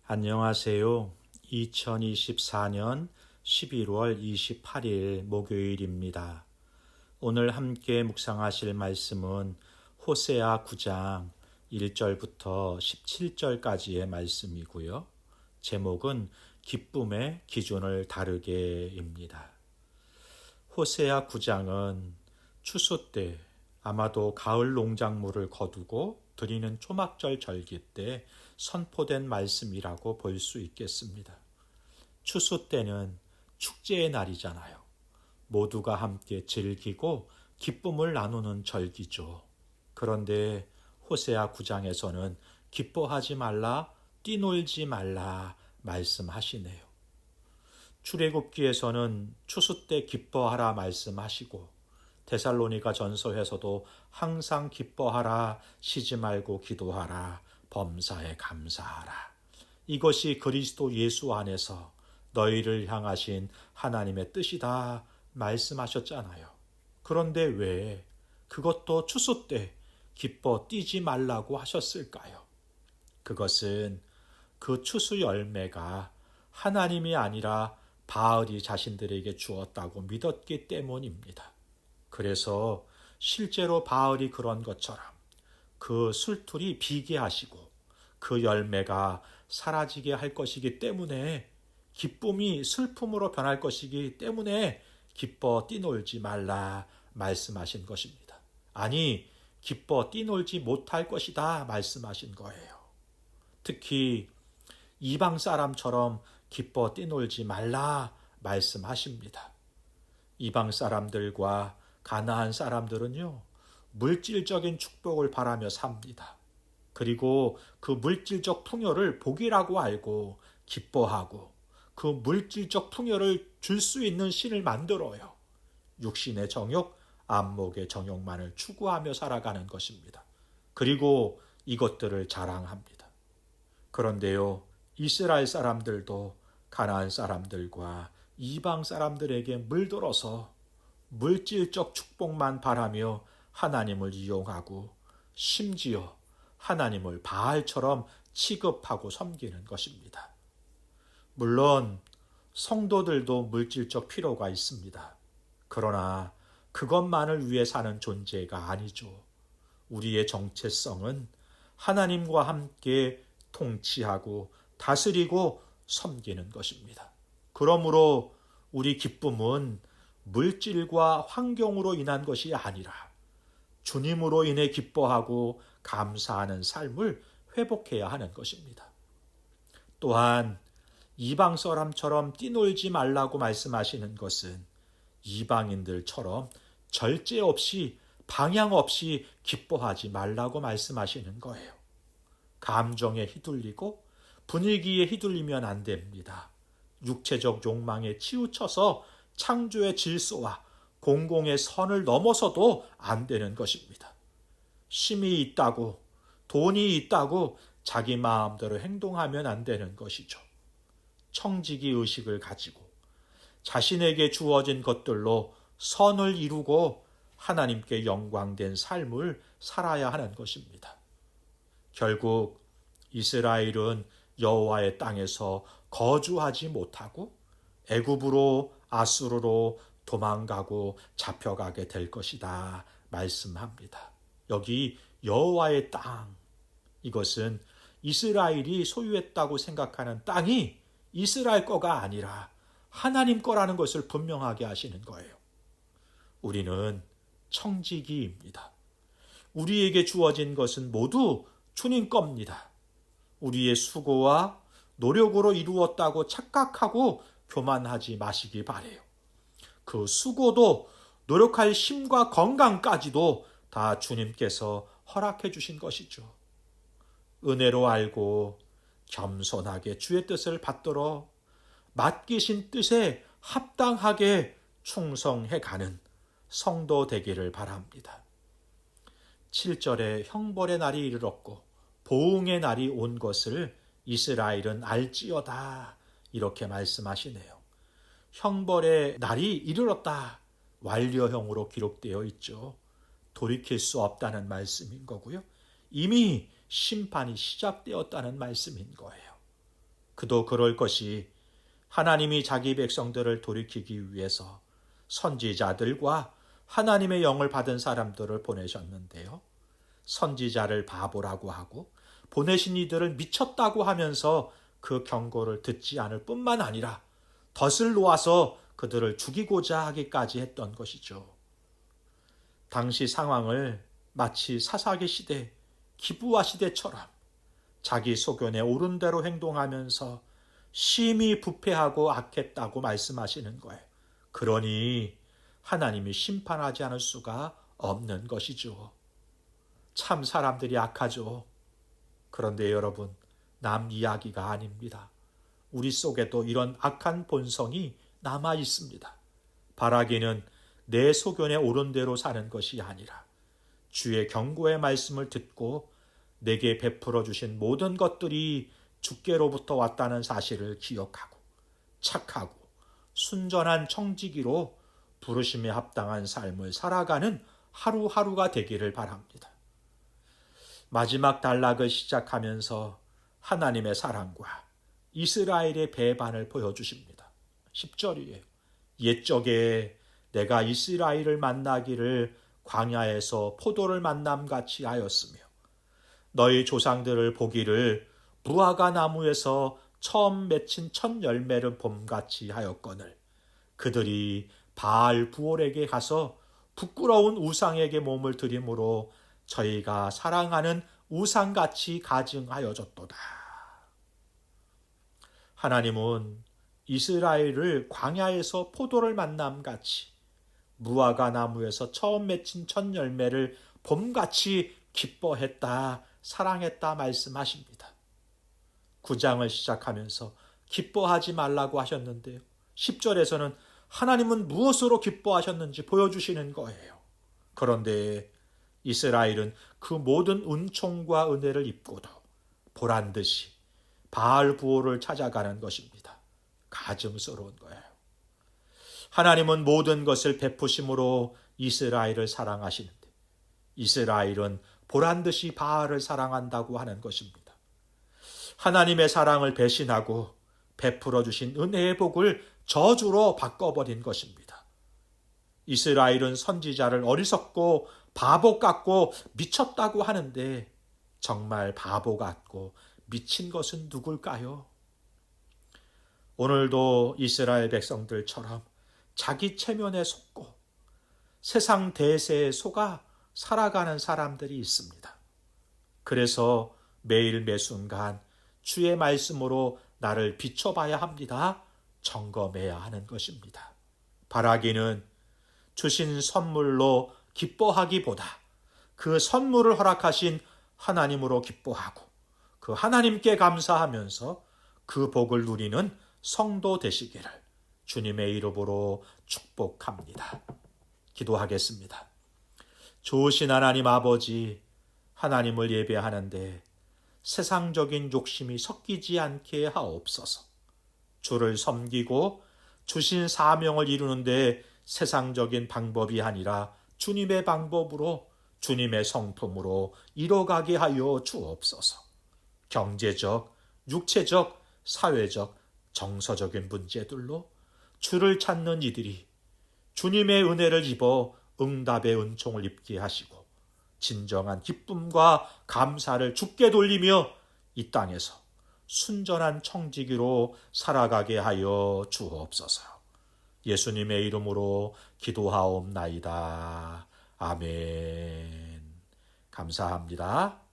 안녕하세요. 2024년 11월 28일 목요일입니다. 오늘 함께 묵상하실 말씀은 호세아 9장 1절부터 17절까지의 말씀이고요. 제목은 기쁨의 기준을 다르게입니다. 호세아 9장은 추수 때 아마도 가을 농작물을 거두고 드리는 초막절 절기 때 선포된 말씀이라고 볼 수 있겠습니다. 추수 때는 축제의 날이잖아요. 모두가 함께 즐기고 기쁨을 나누는 절기죠. 그런데 호세아 9장에서는 기뻐하지 말라, 뛰놀지 말라 말씀하시네요. 출애굽기에서는 추수 때 기뻐하라 말씀하시고 데살로니가 전서에서도 항상 기뻐하라, 쉬지 말고 기도하라, 범사에 감사하라. 이것이 그리스도 예수 안에서 너희를 향하신 하나님의 뜻이다 말씀하셨잖아요. 그런데 왜 그것도 추수 때 기뻐 뛰지 말라고 하셨을까요? 그것은 그 추수 열매가 하나님이 아니라 바알이 자신들에게 주었다고 믿었기 때문입니다. 그래서 실제로 바알이 그런 것처럼 그 술틀이 비게 하시고 그 열매가 사라지게 할 것이기 때문에 기쁨이 슬픔으로 변할 것이기 때문에 기뻐 뛰놀지 말라 말씀하신 것입니다. 아니, 기뻐 뛰놀지 못할 것이다 말씀하신 거예요. 특히 이방 사람처럼 기뻐 뛰놀지 말라 말씀하십니다. 이방 사람들과 가나안 사람들은요, 물질적인 축복을 바라며 삽니다. 그리고 그 물질적 풍요를 복이라고 알고 기뻐하고 그 물질적 풍요를 줄 수 있는 신을 만들어요. 육신의 정욕, 안목의 정욕만을 추구하며 살아가는 것입니다. 그리고 이것들을 자랑합니다. 그런데요, 이스라엘 사람들도 가나안 사람들과 이방 사람들에게 물들어서 물질적 축복만 바라며 하나님을 이용하고 심지어 하나님을 바알처럼 취급하고 섬기는 것입니다. 물론 성도들도 물질적 필요가 있습니다. 그러나 그것만을 위해 사는 존재가 아니죠. 우리의 정체성은 하나님과 함께 통치하고 다스리고 섬기는 것입니다. 그러므로 우리 기쁨은 물질과 환경으로 인한 것이 아니라 주님으로 인해 기뻐하고 감사하는 삶을 회복해야 하는 것입니다. 또한 이방 사람처럼 뛰놀지 말라고 말씀하시는 것은 이방인들처럼 절제 없이 방향 없이 기뻐하지 말라고 말씀하시는 거예요. 감정에 휘둘리고 분위기에 휘둘리면 안 됩니다. 육체적 욕망에 치우쳐서 창조의 질서와 공공의 선을 넘어서도 안 되는 것입니다. 힘이 있다고, 돈이 있다고 자기 마음대로 행동하면 안 되는 것이죠. 청지기 의식을 가지고 자신에게 주어진 것들로 선을 이루고 하나님께 영광된 삶을 살아야 하는 것입니다. 결국 이스라엘은 여호와의 땅에서 거주하지 못하고 애굽으로 아수르로 도망가고 잡혀가게 될 것이다 말씀합니다. 여기 여호와의 땅, 이것은 이스라엘이 소유했다고 생각하는 땅이 이스라엘 거가 아니라 하나님 거라는 것을 분명하게 하시는 거예요. 우리는 청지기입니다. 우리에게 주어진 것은 모두 주님 겁니다. 우리의 수고와 노력으로 이루었다고 착각하고 교만하지 마시기 바래요. 그 수고도 노력할 힘과 건강까지도 다 주님께서 허락해 주신 것이죠. 은혜로 알고 겸손하게 주의 뜻을 받들어 맡기신 뜻에 합당하게 충성해가는 성도 되기를 바랍니다. 7절에 형벌의 날이 이르렀고 보응의 날이 온 것을 이스라엘은 알지어다 이렇게 말씀하시네요. 형벌의 날이 이르렀다. 완료형으로 기록되어 있죠. 돌이킬 수 없다는 말씀인 거고요. 이미 심판이 시작되었다는 말씀인 거예요. 그도 그럴 것이 하나님이 자기 백성들을 돌이키기 위해서 선지자들과 하나님의 영을 받은 사람들을 보내셨는데요. 선지자를 바보라고 하고 보내신 이들을 미쳤다고 하면서 그 경고를 듣지 않을 뿐만 아니라 덫을 놓아서 그들을 죽이고자 하기까지 했던 것이죠. 당시 상황을 마치 사사기 시대, 기브아 시대처럼 자기 소견에 옳은 대로 행동하면서 심히 부패하고 악했다고 말씀하시는 거예요. 그러니 하나님이 심판하지 않을 수가 없는 것이죠. 참 사람들이 악하죠. 그런데 여러분, 남 이야기가 아닙니다. 우리 속에도 이런 악한 본성이 남아 있습니다. 바라기는 내 소견에 옳은 대로 사는 것이 아니라 주의 경고의 말씀을 듣고 내게 베풀어 주신 모든 것들이 주께로부터 왔다는 사실을 기억하고 착하고 순전한 청지기로 부르심에 합당한 삶을 살아가는 하루하루가 되기를 바랍니다. 마지막 단락을 시작하면서 하나님의 사랑과 이스라엘의 배반을 보여주십니다. 10절이에요. 옛적에 내가 이스라엘을 만나기를 광야에서 포도를 만남같이 하였으며 너희 조상들을 보기를 무화과 나무에서 처음 맺힌 첫 열매를 봄같이 하였거늘 그들이 바알 부올에게 가서 부끄러운 우상에게 몸을 들임으로 저희가 사랑하는 우상같이 가증하여졌도다. 하나님은 이스라엘을 광야에서 포도를 만남같이 무화과 나무에서 처음 맺힌 첫 열매를 봄같이 기뻐했다, 사랑했다 말씀하십니다. 9장을 시작하면서 기뻐하지 말라고 하셨는데요. 10절에서는 하나님은 무엇으로 기뻐하셨는지 보여주시는 거예요. 그런데 이스라엘은 그 모든 은총과 은혜를 입고도 보란듯이 바알 부올을 찾아가는 것입니다. 가증스러운 거예요. 하나님은 모든 것을 베푸심으로 이스라엘을 사랑하시는데 이스라엘은 보란듯이 바알을 사랑한다고 하는 것입니다. 하나님의 사랑을 배신하고 베풀어 주신 은혜의 복을 저주로 바꿔버린 것입니다. 이스라엘은 선지자를 어리석고 바보 같고 미쳤다고 하는데 정말 바보 같고 미친 것은 누굴까요? 오늘도 이스라엘 백성들처럼 자기 체면에 속고 세상 대세에 속아 살아가는 사람들이 있습니다. 그래서 매일 매순간 주의 말씀으로 나를 비춰봐야 합니다. 점검해야 하는 것입니다. 바라기는 주신 선물로 기뻐하기보다 그 선물을 허락하신 하나님으로 기뻐하고 그 하나님께 감사하면서 그 복을 누리는 성도 되시기를 주님의 이름으로 축복합니다. 기도하겠습니다. 좋으신 하나님 아버지, 하나님을 예배하는데 세상적인 욕심이 섞이지 않게 하옵소서. 주를 섬기고 주신 사명을 이루는데 세상적인 방법이 아니라 주님의 방법으로 주님의 성품으로 이뤄가게 하여 주옵소서. 경제적, 육체적, 사회적, 정서적인 문제들로 주를 찾는 이들이 주님의 은혜를 입어 응답의 은총을 입게 하시고 진정한 기쁨과 감사를 주께 돌리며 이 땅에서 순전한 청지기로 살아가게 하여 주옵소서. 예수님의 이름으로 기도하옵나이다. 아멘. 감사합니다.